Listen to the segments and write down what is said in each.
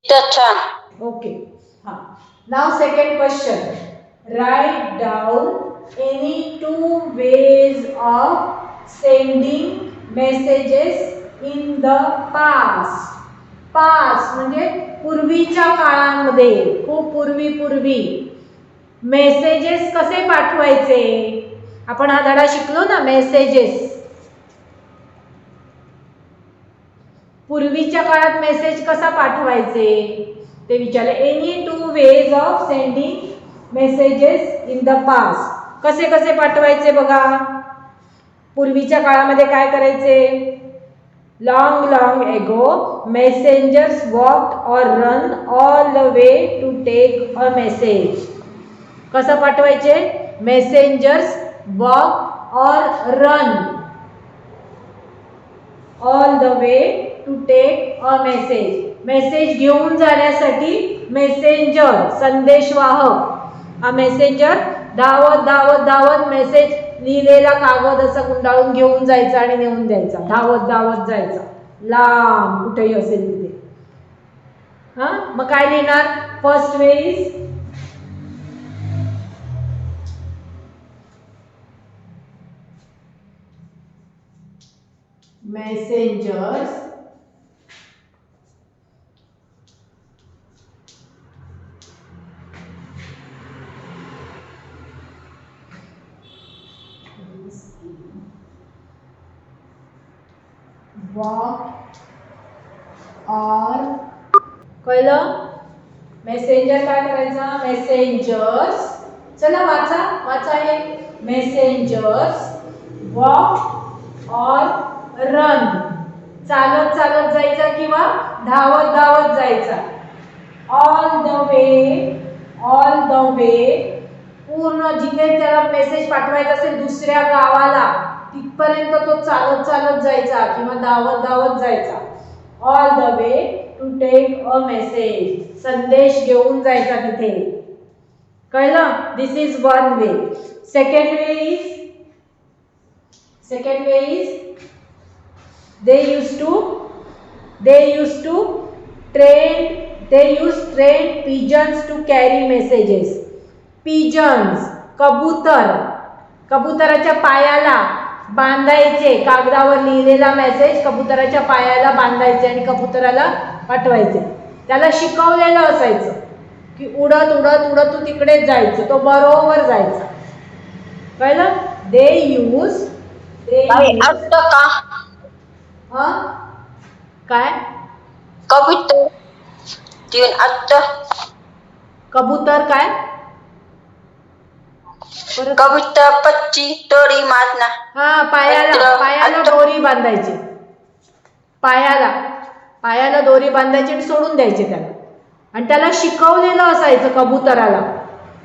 छान. Okay. Now second question. Write down any two ways of sending messages in the past. Past म्हणजे पूर्वीच्या काळामध्ये, खूप पूर्वी मेसेजेस कसे पाठवायचे. आपण हा धडा शिकलो ना, मेसेजेस. पूर्वीच्या काळात मेसेज कसा पाठवायचे ते विचारले. Any two ways of sending messages in the past. कसे कसे पाठवायचे बघा. पूर्वीच्या काळामध्ये काय करायचे. Long ago messengers walked or run all the way to take a message. कसं पाठवायचे. Messengers walk or run all the way to take a message. Message घेऊन जाण्यासाठी मेसेंजर संदेशवाहक. हा मेसेंजर धावत मेसेज लिहिलेला कागद असा गुंडाळून घेऊन जायचा आणि नेऊन द्यायचा. धावत जायचा लांब कुठेही असेल तिथे. मग काय लिहिणार. First way is messengers walk or कळलं. मेसेंजर काय करायचा. मेसेंजर्स. चला वाचा हे. मेसेंजर्स वॉक और रन. चालत जायचा किंवा धावत जायचा. ऑल द वे पूर्ण जिथे त्याला मेसेज पाठवायचा असेल दुसऱ्या गावाला तिथपर्यंत तो चालत जायचा किंवा धावत जायचा. All the way to take a message. संदेश घेऊन जायचा तिथे. कळलं. This is one way. Second way is they used to train pigeons to carry messages. pigeons कबुतराच्या पायाला बांधायचे. कागदावर लिहिलेला मेसेज कबुतराच्या पायाला बांधायचे आणि कबुतराला पाठवायचे. त्याला शिकवलेलं असायचं की उडत तू तिकडेच जायचं. तो बरोबर जायचा. कळलं. दे यूज काय. कबूतर काय. कबूतर पक्षी दोरी मारना. पायाला दोरी बांधायची. पायाला दोरी बांधायची आणि सोडून द्यायचे त्याला. आणि त्याला शिकवलेलं असायचं कबुतराला.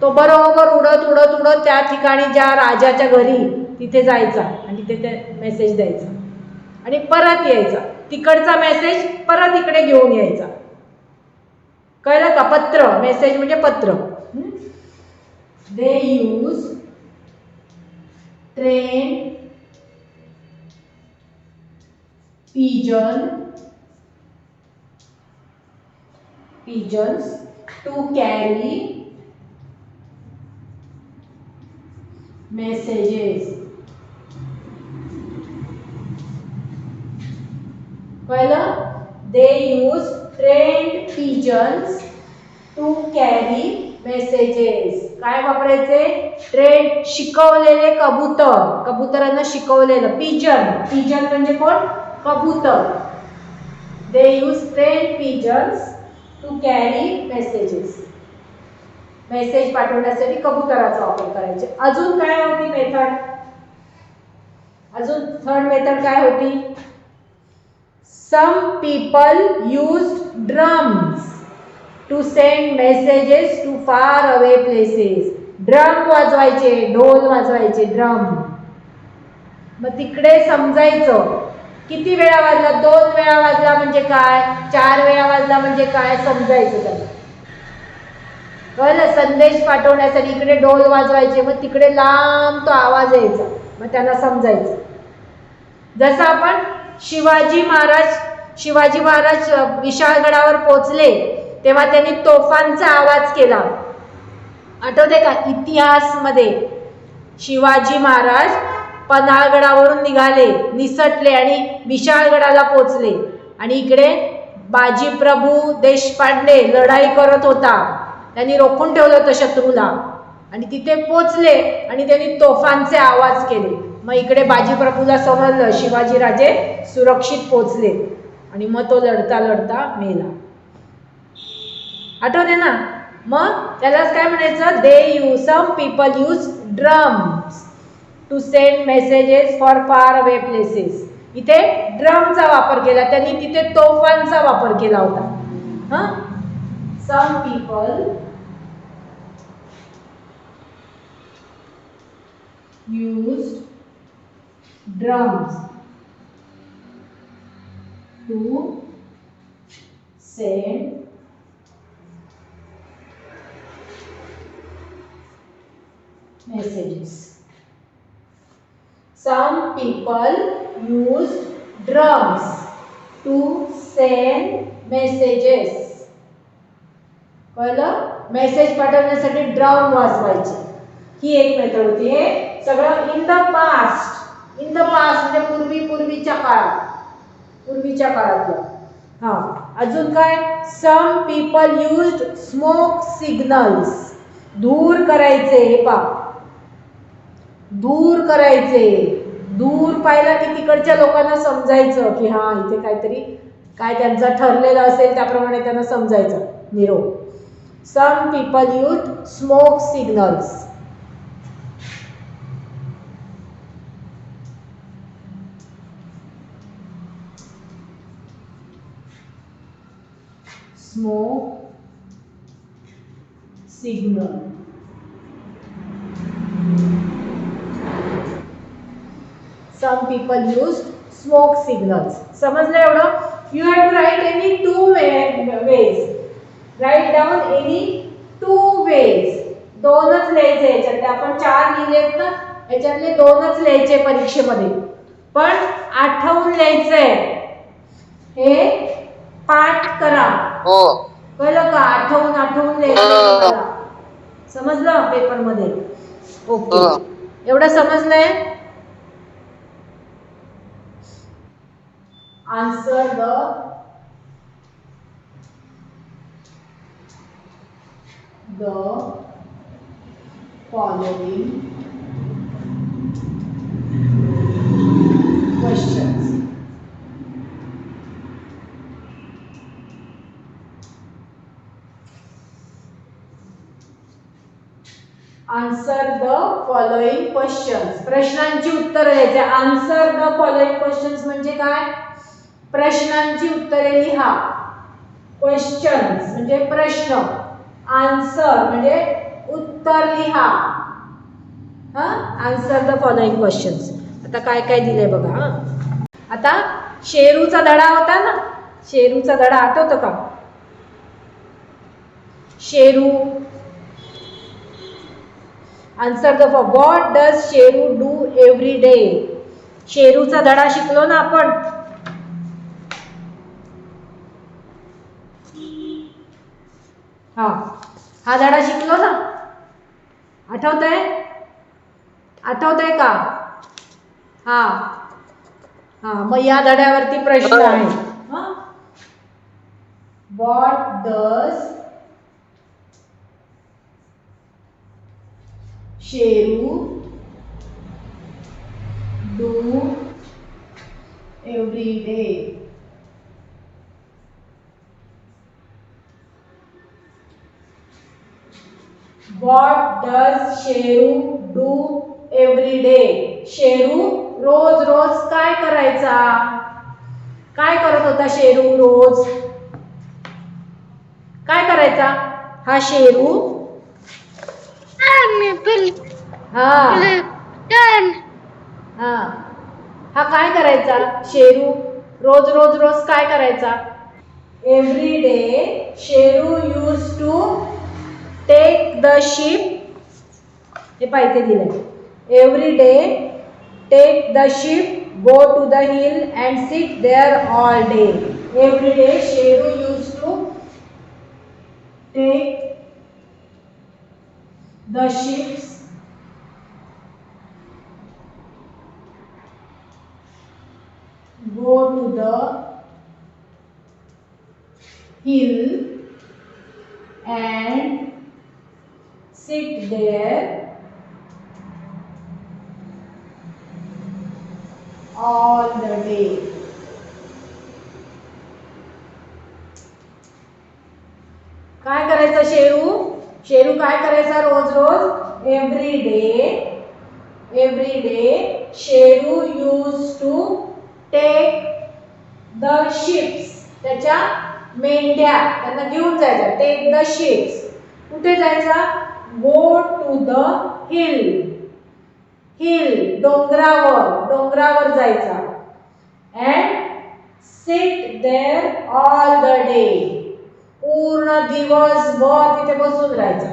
तो बरोबर उडत त्या ठिकाणी ज्या राजाच्या घरी तिथे जायचा आणि तिथे ते मेसेज द्यायचा आणि परत यायचा. तिकडचा मेसेज परत इकडे घेऊन यायचा. कळलं का. पत्र. मेसेज म्हणजे पत्र. They use train pigeons to carry messages. कळलं. they use trained pigeons to carry messages. काय वापरायचे. ट्रेन शिकवलेले कबुतरांना शिकवलेलं. पिजन म्हणजे कोण. कबूतर. they use trained pigeons to carry messages. Message पाठवण्यासाठी कबुतराचा वापर करायचे. अजून काय होती मेथड. अजून थर्ड मेथड काय होती. some people used drums to send messages to far away places. Drum वाजवायचे. ढोल वाजवायचे. ड्रम. मग तिकडे समजायचं किती वेळा वाजला. 2 वेळा वाजला म्हणजे काय. 4 वेळा वाजला म्हणजे काय समजायचं त्याला. कळलं. संदेश पाठवण्यासाठी इकडे ढोल वाजवायचे. मग तिकडे लांब तो आवाज यायचा. मग त्यांना समजायचं. जसं आपण शिवाजी महाराज विशाळगडावर पोचले तेव्हा त्यांनी तोफांचा आवाज केला. आठवते का इतिहासमध्ये शिवाजी महाराज पन्हाळगडावरून निघाले, निसटले आणि विशाळगडाला पोचले. आणि इकडे बाजीप्रभू देशपांडे लढाई करत होता. त्यांनी रोखून ठेवलं होतं शत्रूला आणि तिथे पोचले आणि त्यांनी तोफांचे आवाज केले. मग इकडे बाजीप्रभूला समजलं शिवाजीराजे सुरक्षित पोचले आणि मग तो लढता लढता मेला. आठवते ना. मग त्यालाच काय म्हणायचं, some people use drums to send messages for far away places. इथे ड्रमचा वापर केला त्यांनी, तिथे तोफांचा वापर केला होता. Some people use drums to send messages. Some people use drums to send messages. कळलं? मेसेज पाठवण्यासाठी ड्रम वाजवायचे. ही एक मेथड होती. हे सगळं in the past. In the past म्हणजे पूर्वीच्या काळातलं. अजून काय, some people used smoke signals. दूर करायचे. हे पहा, दूर करायचे. दूर पाहिला की तिकडच्या लोकांना समजायचं की हा इथे काहीतरी काय त्यांचं ठरलेलं असेल त्याप्रमाणे त्यांना समजायचं निरोप. Some people use smoke signals. Smoke signal. Some people used smoke signals. समजलं एवढं? You have to write any two ways. Write down any two ways. दोनच लिहायचे याच्यातले. आपण 4 लिहिलेत ना, याच्यातले 2च लिहायचे परीक्षेमध्ये. पण आठवून लिहायचंय. हे पाठ करा. कळलं का? आठवून लिहायचं. समजलं पेपर मध्ये? ओके. एवढं समजलंय? Answer the following questions. Answer the following questions. प्रश्नांची उत्तरे द्यायची. Answer the following questions म्हणजे काय? प्रश्नांची उत्तरे लिहा. क्वेश्चन्स म्हणजे प्रश्न. आन्सर म्हणजे उत्तर लिहा. Answer the following questions. आता काय काय दिलंय बघा. आता शेरूचा धडा होता ना, शेरूचा धडा आठवतो का? Sheru. Answer the what does Sheru do every day. शेरूचा धडा शिकलो ना आपण. हा धडा शिकलो ना. आठवतंय का? मग या धड्यावरती प्रश्न आहे. What does Sheru do every day. What does Sheru do every day? Sheru रोज रोज काय करायचा? काय करत होता शेरू रोज? काय करायचा हा शेरू? हा काय करायचा शेरू? रोज रोज रोज काय करायचा? Every day Sheru use to take the sheep. हे पाहिजे दिलंय. Every day take the sheep, go to the hill and sit there all day. Every day Sheru used to take the ships go to the hill and sit there all the day. काय करायचं शेरू? शेरू काय करायचा रोज रोज? Every day Sheru use to take the sheeps, त्याच्या मेंढ्या त्यांना घेऊन जायचा. टेक द शिप्स, कुठे जायचा? गो टू द हिल, डोंगरावर जायचा. And sit there all the day, पूर्ण दिवसभर तिथे बसून राहायचं.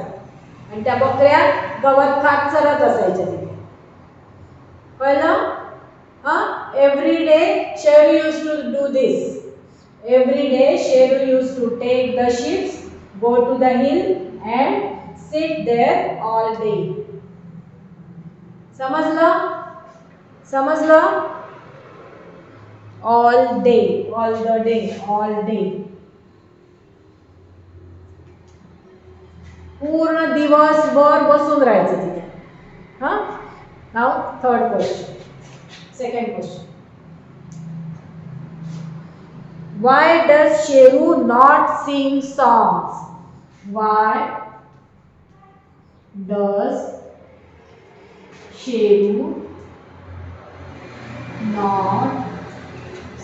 आणि त्या बकऱ्या गवत खात चरत असायच्या तिथे. कळलं? Every day Sheru use to do this. Every day Sheru use to take the sheeps, go to the hill and sit there all day. समजलं? All day, all the day, all day, पूर्ण दिवसभर बसून राहायचं तिथे. Now third question, second question. Why does Sheru not sing songs? Why does Sheru not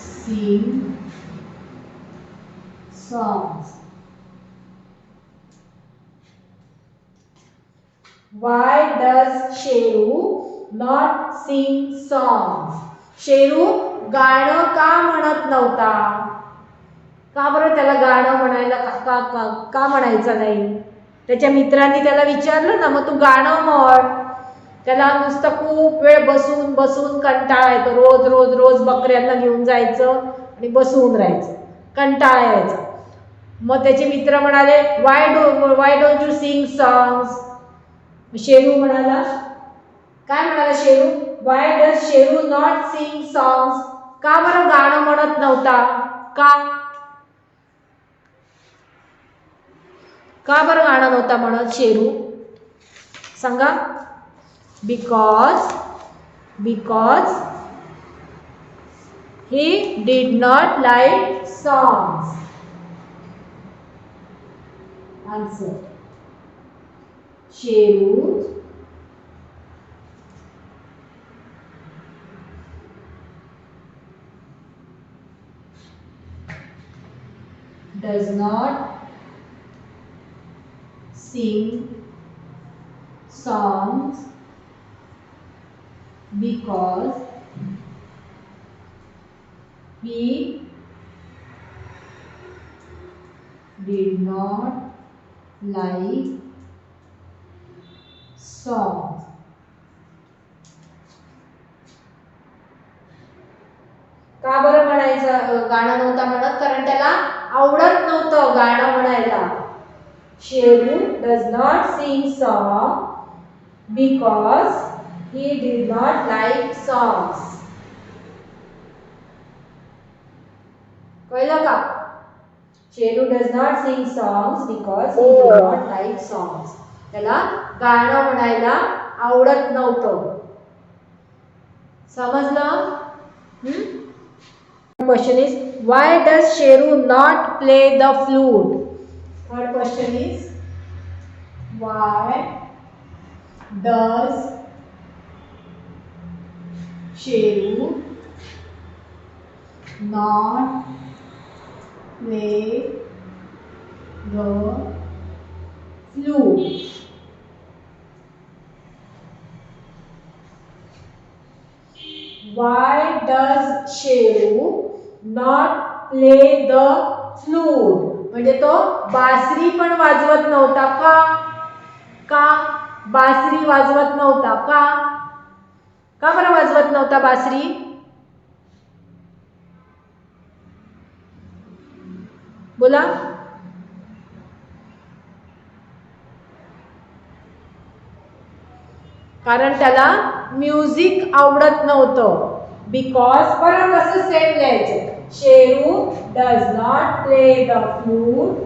sing songs? Why does Sheru not sing songs? Sheru गाणं का म्हणत नव्हता? का बरं त्याला गाणं म्हणायला का म्हणायचं नाही? त्याच्या मित्रांनी त्याला विचारलं ना, मग तू गाणं म्हण. त्याला नुसतं खूप वेळ बसून कंटाळा येतो. रोज बकऱ्यांना घेऊन जायचं आणि बसून राहायचं, कंटाळा यायचा. मग त्याचे मित्र म्हणाले, why don't you sing songs? Sheru म्हणाला, काय म्हणाला Sheru? Why does Sheru not sing songs? का बरं गाणं म्हणत नव्हता? का बरं गाणं नव्हता म्हणत शेरू? सांगा. Because he did not like songs. Answer. Sheru does not sing songs because he did not like songs. का बरं म्हणायचं गाणं नव्हता म्हणत? कारण त्याला आवडत नव्हतं गाणं म्हणायला. Sheru does not sing song because he did not like songs. कळलं का? Sheru does not sing songs because he did not like songs. त्याला गाणं म्हणायला आवडत नव्हतं. समजलं? Question is, why does Sheru not play the flute? Third question is, why does Sheru not play the flute? Why does Sheru not play the flute? म्हणजे तो बासरी पण वाजवत नव्हता का? बासरी वाजवत नव्हता का बरं वाजवत नव्हता बासरी? बोला. कारण त्याला म्युझिक आवडत नव्हतं. बिकॉज परत असं सेम लिहायचं. Sheru does not play the flute.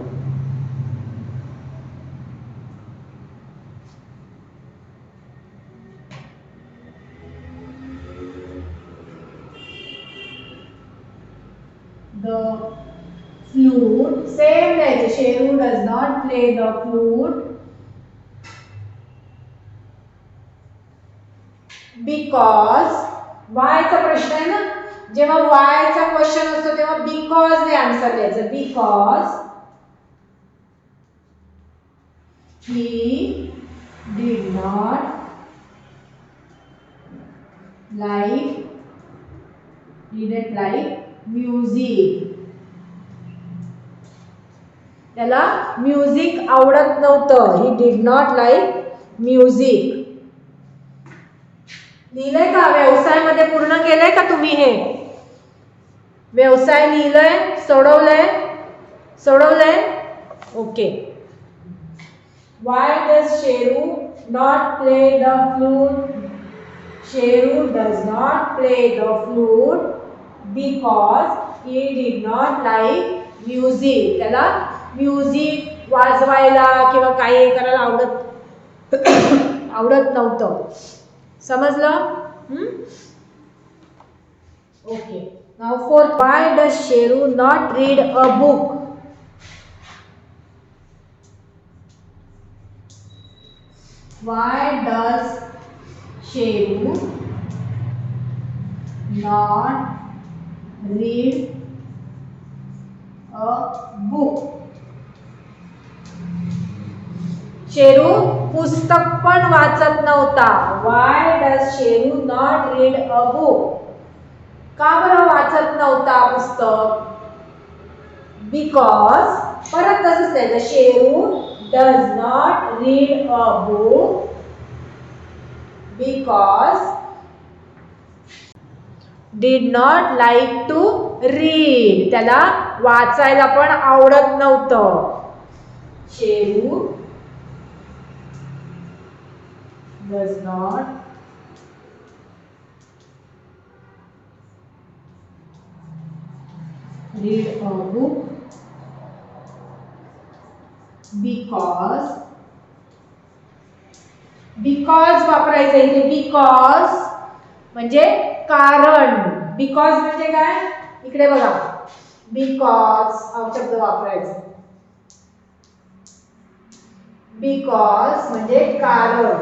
The flute, same like Sheru does not play the flute because why चा प्रश्न आहे ना. जेव्हा why चा क्वेश्चन असतो तेव्हा because ने आन्सर द्यायचं. because he did not didn't like music. त्याला म्युझिक आवडत नव्हतं. ही डिड नॉट लाईक म्युझिक. लिहिलंय का? व्यवसायामध्ये पूर्ण केलंय का तुम्ही? हे व्यवसाय लिहिलंय, सोडवलंय. Okay. Why does Sheru not play the flute? Sheru does not play the flute because he did not like music. त्याला म्युझिक वाजवायला किंवा काही करायला आवडत नव्हतं. समजलं? Okay. Now fourth. Why does Sheru not read a book? Why does Sheru not read a book? Sheru पुस्तक पण वाचत नव्हता. Why does Sheru not read a book? का बरं वाचत नव्हता पुस्तक? Because परत तसंच आहे. Sheru does not read a book because did not like to read. त्याला वाचायला पण आवडत नव्हतं. Sheru does not read a book because वापरायचं इथे. because म्हणजे कारण. बिकॉज म्हणजे काय? इकडे बघा. बिकॉज हा शब्द वापरायचा. बिकॉज म्हणजे कारण.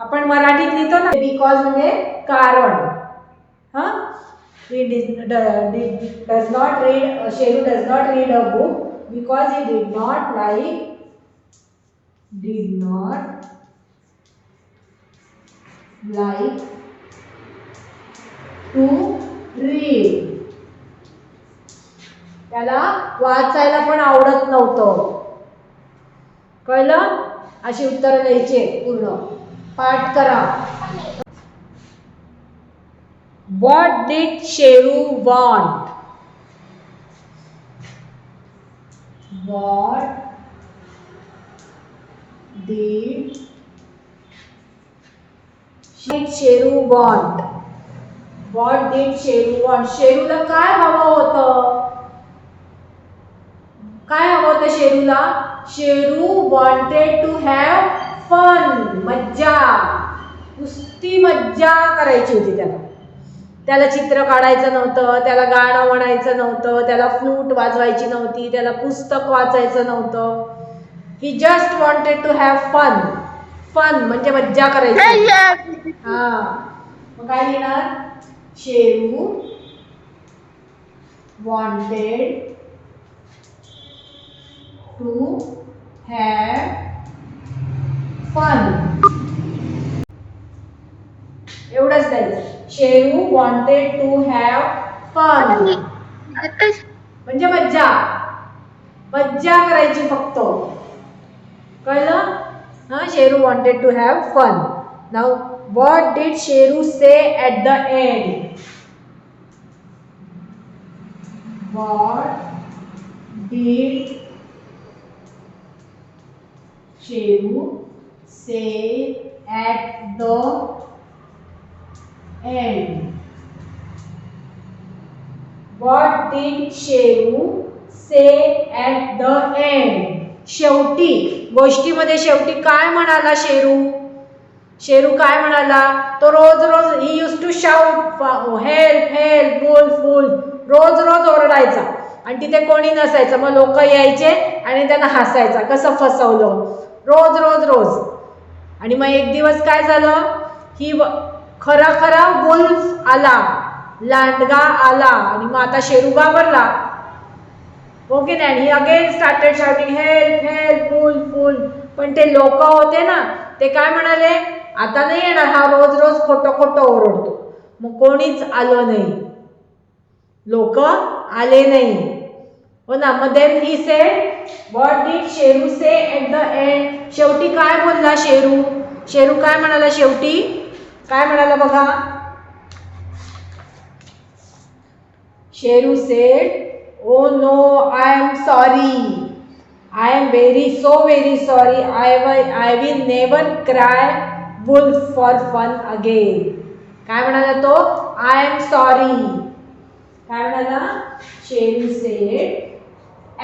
आपण मराठीत लिहितो ना बिकॉज म्हणजे कारण. हा. Does not read. Sheru does not read a book because he did not like to read. त्याला वाचायला पण आवडत नव्हतं. कळलं? अशी उत्तरं द्यायची पूर्ण. पाठ करा. What did Sheru want? What did Sheru want? What did Sheru want? शेरूला काय हवं होतं? काय हवं होतं शेरूला? Sheru wanted to have fun. मज्जा. नुसती मज्जा करायची होती त्याला. त्याला चित्र काढायचं नव्हतं, त्याला गाणं म्हणायचं नव्हतं, त्याला फ्लूट वाजवायची नव्हती, त्याला पुस्तक वाचायचं नव्हतं. He just wanted to have fun. Fun म्हणजे मज्जा करायची. हा. मग काय लिहिणार? Sheru wanted to have fun. एवढंच द्यायचं. Sheru wanted to have fun म्हणजे मज्जा. मज्जा करायची फक्त. कळलं? हा. Sheru wanted to have fun. Now what did Sheru say at the end? What did Sheru say at the end. What did Sheru say at the end? शेवटी, गोष्टीमध्ये शेवटी काय म्हणाला शेरू? शेरू काय म्हणाला? तो रोज रोज he use to shout help help wolf wolf, रोज रोज ओरडायचा आणि तिथे कोणी नसायचं. मग लोक यायचे आणि त्यांना हसायचा, कसं फसवलं, रोज रोज रोज. आणि मग एक दिवस काय झालं, ही खरा खरा वुल्फ आला, लांडगा आला आणि मग आता शेरू घाबरला. ओके नाही, आणि again started shouting help help wolf wolf. पण ते लोक होते ना, ते काय म्हणाले, आता नाही येणार हा, रोज रोज खोटं खोटं ओरडतो. मग कोणीच आलं नाही, लोक आले नाही. हो ना. मग then he said what did Sheru say at the end? शेवटी काय बोलला शेरू? शेरू काय म्हणाला शेवटी? काय म्हणाला बघा. Sheru said, oh no I am sorry, I am very sorry. I will never cry wolf for fun again. काय म्हणाला तो? I am sorry. काय म्हणाला? Sheru said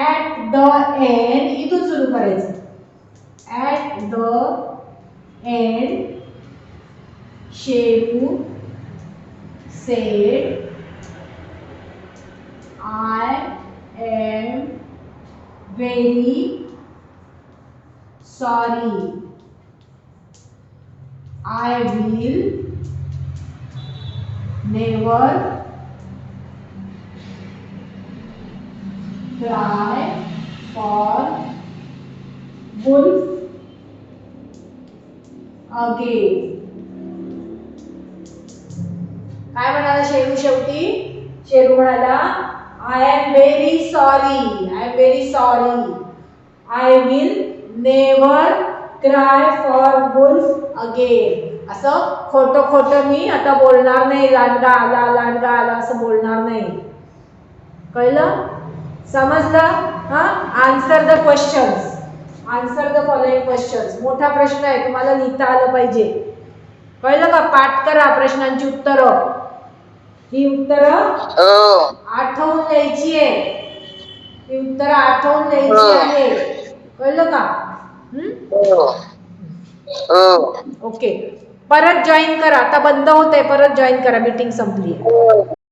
at the end, इथून सुरू करायचं. At the end, Sheru said I am very sorry. I will never cry for wolf again. काय म्हणाला शेरू शेवटी? शेरू म्हणाला I am very sorry. I will never cry for wolf again. असं खोटं खोटं मी आता बोलणार नाही, लांडगा आला असं बोलणार नाही. कळलं? समजलं? हा. Answer the questions, answer the following questions. मोठा प्रश्न आहे, तुम्हाला लिहिता आलं पाहिजे. कळलं का? पाठ करा प्रश्नांची उत्तरं. ही उत्तरं आठवून लिहायची आहे. ही उत्तरं आठवून लिहायची आहे. कळलं का? ओके. परत जॉईन करा. आता बंद होतंय, परत जॉईन करा, मीटिंग संपली.